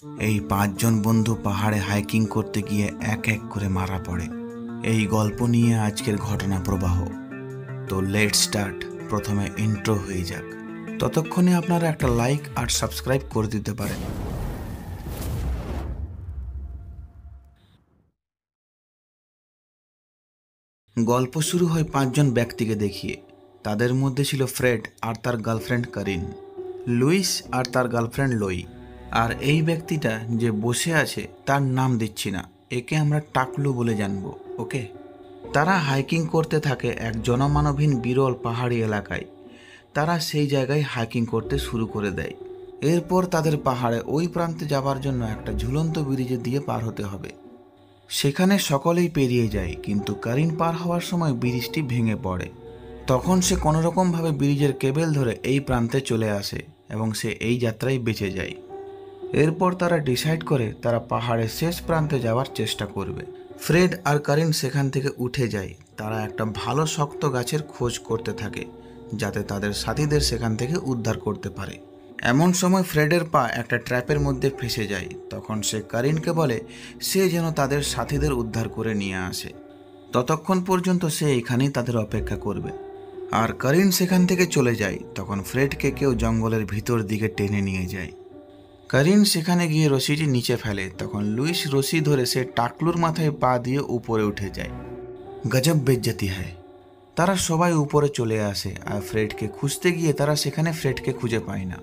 এই পাঁচজন বন্ধু পাহাড়ে হাইকিং করতে গিয়ে এক এক করে মারা পড়ে। এই গল্প নিয়ে আজকের ঘটনা প্রবাহ। তো লেটস স্টার্ট। প্রথমে ইন্ট্রো হয়ে যাক, ততক্ষণে আপনারা একটা লাইক আর সাবস্ক্রাইব করে দিতে পারেন। গল্প শুরু হয় পাঁচজন ব্যক্তিকে দেখিয়ে। তাদের মধ্যে ছিল ফ্রেড আর তার গার্লফ্রেন্ড কারিন, লুইস আর তার গার্লফ্রেন্ড লোই, আর এই ব্যক্তিটা যে বসে আছে তার নাম দিচ্ছি না, একে আমরা টাকলু বলে জানবো, ওকে। তারা হাইকিং করতে থাকে এক জনমানবহীন বিরল পাহাড়ি এলাকায়। তারা সেই জায়গায় হাইকিং করতে শুরু করে দেয়। এরপর তাদের পাহাড়ে ওই প্রান্তে যাবার জন্য একটা ঝুলন্ত ব্রিজে দিয়ে পার হতে হবে। সেখানে সকলেই পেরিয়ে যায়, কিন্তু কারিন পার হওয়ার সময় ব্রিজটি ভেঙে পড়ে। তখন সে কোনোরকমভাবে ব্রিজের কেবেল ধরে এই প্রান্তে চলে আসে এবং সে এই যাত্রায় বেঁচে যায়। এরপর তারা ডিসাইড করে তারা পাহাড়ের শেষ প্রান্তে যাওয়ার চেষ্টা করবে। ফ্রেড আর কারিন সেখান থেকে উঠে যায়। তারা একটা ভালো শক্ত গাছের খোঁজ করতে থাকে যাতে তাদের সাথীদের সেখান থেকে উদ্ধার করতে পারে। এমন সময় ফ্রেডের পা একটা ট্র্যাপের মধ্যে ফেসে যায়। তখন সে কারিনকে বলে সে যেন তাদের সাথীদের উদ্ধার করে নিয়ে আসে। ততক্ষণ পর্যন্ত সে এখানেই তাদের অপেক্ষা করবে। আর কারিন সেখান থেকে চলে যায়। তখন ফ্রেডকে কেউ জঙ্গলের ভিতর দিকে টেনে নিয়ে যায়। কারিন সেখানে গিয়ে রশিটি নিচে ফেলে। তখন লুইস রশি ধরে সে টাকলুর মাথায় পা দিয়ে উপরে উঠে যায়। গজব বেজ্জতি হয়। তারা সবাই উপরে চলে আসে আর ফ্রেডকে খুঁজতে গিয়ে তারা সেখানে ফ্রেডকে খুঁজে পায় না।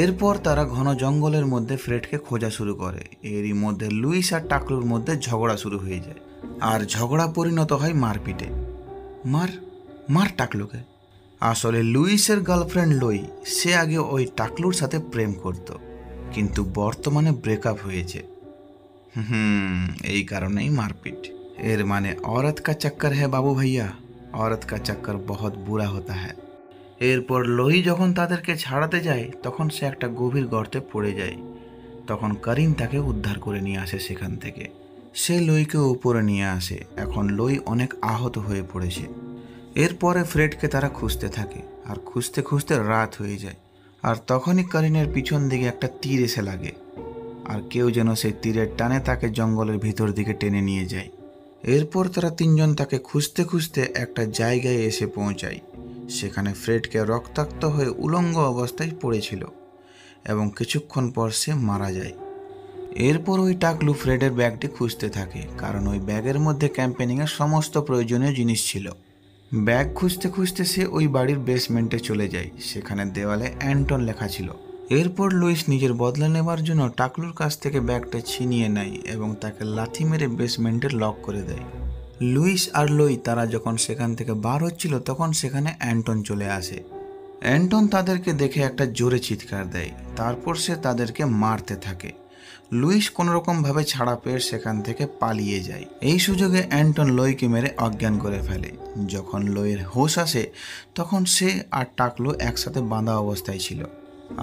এরপর তারা ঘন জঙ্গলের মধ্যে ফ্রেডকে খোঁজা শুরু করে। এরই মধ্যে লুইস আর টাকলুর মধ্যে ঝগড়া শুরু হয়ে যায়, আর ঝগড়া পরিণত হয় মারপিটে। মার মার টাকলুকে। আসলে লুইসের গার্লফ্রেন্ড লোই, সে আগে ওই টাকলুর সাথে প্রেম করত, কিন্তু বর্তমানে ব্রেকআপ হয়েছে। এই কারণেই মারপিট। এর মানে औरत का चक्कर है बाबू भैया, औरत का चक्कर बहुत बुरा होता है। এরপর লোই যখন তাদেরকে ছাড়াতে যায় তখন সে একটা গভীর গর্তে পড়ে যায়। তখন কারিন তাকে উদ্ধার করে নিয়ে আসে সেখান থেকে। সে লোইকে উপরে নিয়ে আসে। এখন লোই অনেক আহত হয়ে পড়েছে। এরপরে ফ্রেডকে তারা খুঁজতে থাকে, আর খুঁজতে খুঁজতে রাত হয়ে যায়। আর তখনই কারিনের পিছন দিকে একটা তীর এসে লাগে, আর কেউ যেন সেই তীরের টানে তাকে জঙ্গলের ভিতর দিকে টেনে নিয়ে যায়। এরপর তারা তিনজন তাকে খুঁজতে খুঁজতে একটা জায়গায় এসে পৌঁছায়। সেখানে ফ্রেডকে রক্তাক্ত হয়ে উলঙ্গ অবস্থায় পড়েছিল এবং কিছুক্ষণ পর সে মারা যায়। এরপর ওই টাকলু ফ্রেডের ব্যাগটি খুঁজতে থাকে, কারণ ওই ব্যাগের মধ্যে ক্যাম্পেনিংয়ের সমস্ত প্রয়োজনীয় জিনিস ছিল। ব্যাগ খুঁজতে খুঁজতে সে ওই বাড়ির বেসমেন্টে চলে যায়। সেখানে দেওয়ালে অ্যান্টন লেখা ছিল। এরপর লুইস নিজের বদলা নেবার জন্য টাকলুর কাছ থেকে ব্যাগটা ছিনিয়ে নেয় এবং তাকে লাথি মেরে বেসমেন্টে লক করে দেয়। লুইস আর লোই তারা যখন সেখান থেকে বার হচ্ছিল তখন সেখানে অ্যান্টন চলে আসে। অ্যান্টন তাদেরকে দেখে একটা জোরে চিৎকার দেয়। তারপর সে তাদেরকে মারতে থাকে। লুইস কোনোরকমভাবে ছাড়া পেয়ে সেখান থেকে পালিয়ে যায়। এই সুযোগে অ্যান্টন লোইকে মেরে অজ্ঞান করে ফেলে। যখন লোইয়ের হোশ আসে তখন সে আর টাকলু একসাথে বাঁধা অবস্থায় ছিল।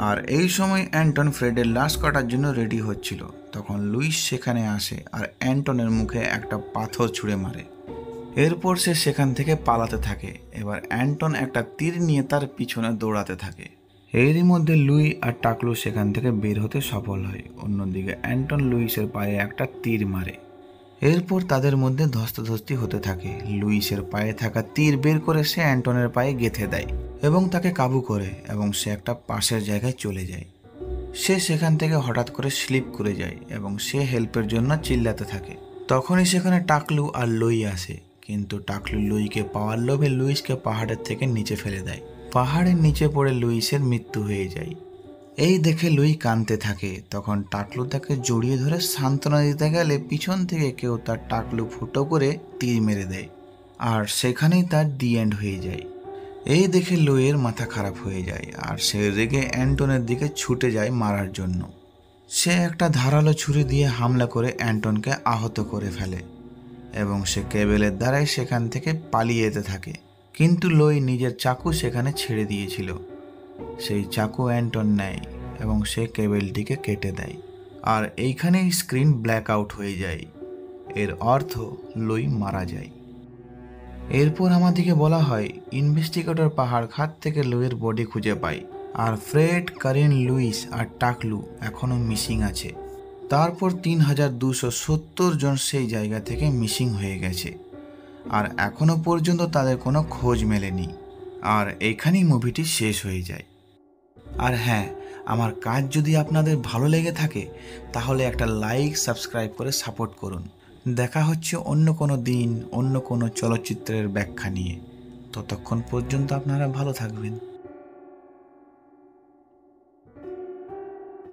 আর এই সময় অ্যান্টন ফ্রেডের লাশ কাটার জন্য রেডি হচ্ছিল। তখন লুইস সেখানে আসে আর অ্যান্টনের মুখে একটা পাথর ছুঁড়ে মারে। এরপর সে সেখান থেকে পালাতে থাকে। এবার অ্যান্টন একটা তীর নিয়ে তার পিছনে দৌড়াতে থাকে। এরই মধ্যে লুই আর টাকলু সেখান থেকে বের হতে সফল হয়। অন্যদিকে অ্যান্টন লুইসের পায়ে একটা তীর মারে। এরপর তাদের মধ্যে ধস্তাধস্তি হতে থাকে। লুইসের পায়ে থাকা তীর বের করে সে অ্যান্টনের পায়ে গেঁথে দেয় এবং তাকে কাবু করে, এবং সে একটা পাশের জায়গায় চলে যায়। সে সেখান থেকে হঠাৎ করে স্লিপ করে যায় এবং সে হেল্পের জন্য চিল্লাতে থাকে। তখনই সেখানে টাকলু আর লুই আসে, কিন্তু টাকলু লুইকে পাওয়ার লোভে লুইসকে পাহাড়ের থেকে নিচে ফেলে দেয়। পাহাড়ের নিচে পড়ে লুইসের মৃত্যু হয়ে যায়। এই দেখে লুই কাঁদতে থাকে। তখন টাকলু তাকে জড়িয়ে ধরে সান্ত্বনা দিতে গেলে পিছন থেকে কেউ তার টাকলু ফুটো করে তীর মেরে দেয়, আর সেখানেই তার দি এন্ড হয়ে যায়। এই দেখে লুইয়ের মাথা খারাপ হয়ে যায়, আর সে রেগে অ্যান্টনের দিকে ছুটে যায় মারার জন্য। সে একটা ধারালো ছুরি দিয়ে হামলা করে অ্যান্টনকে আহত করে ফেলে এবং সে কেবেলের দ্বারাই সেখান থেকে পালিয়ে যেতে থাকে। কিন্তু লুই নিজের চাকু সেখানে ছেড়ে দিয়েছিল। সেই চাকু অ্যান্টন নেয় এবং সে কেবেলটিকে কেটে দেয়, আর এইখানেই স্ক্রিন ব্ল্যাক আউট হয়ে যায়। এর অর্থ লুই মারা যায়। এরপর আমাদেরকে বলা হয় ইনভেস্টিগেটর পাহাড় খাত থেকে লুইয়ের বডি খুঁজে পায়, আর ফ্রেড, কারিন, লুইস আর টাকলু এখনও মিসিং আছে। তারপর ৩,২৭০ জন সেই জায়গা থেকে মিসিং হয়ে গেছে, আর এখনো পর্যন্ত তাদের কোনো খোঁজ মেলেনি। আর এখানেই মুভিটি শেষ হয়ে যায়। আর হ্যাঁ, আমার কাজ যদি আপনাদের ভালো লেগে থাকে তাহলে একটা লাইক, সাবস্ক্রাইব করে সাপোর্ট করুন। দেখা হচ্ছে অন্য কোনো দিন অন্য কোনো চলচ্চিত্রের ব্যাখ্যা নিয়ে। ততক্ষণ পর্যন্ত আপনারা ভালো থাকবেন।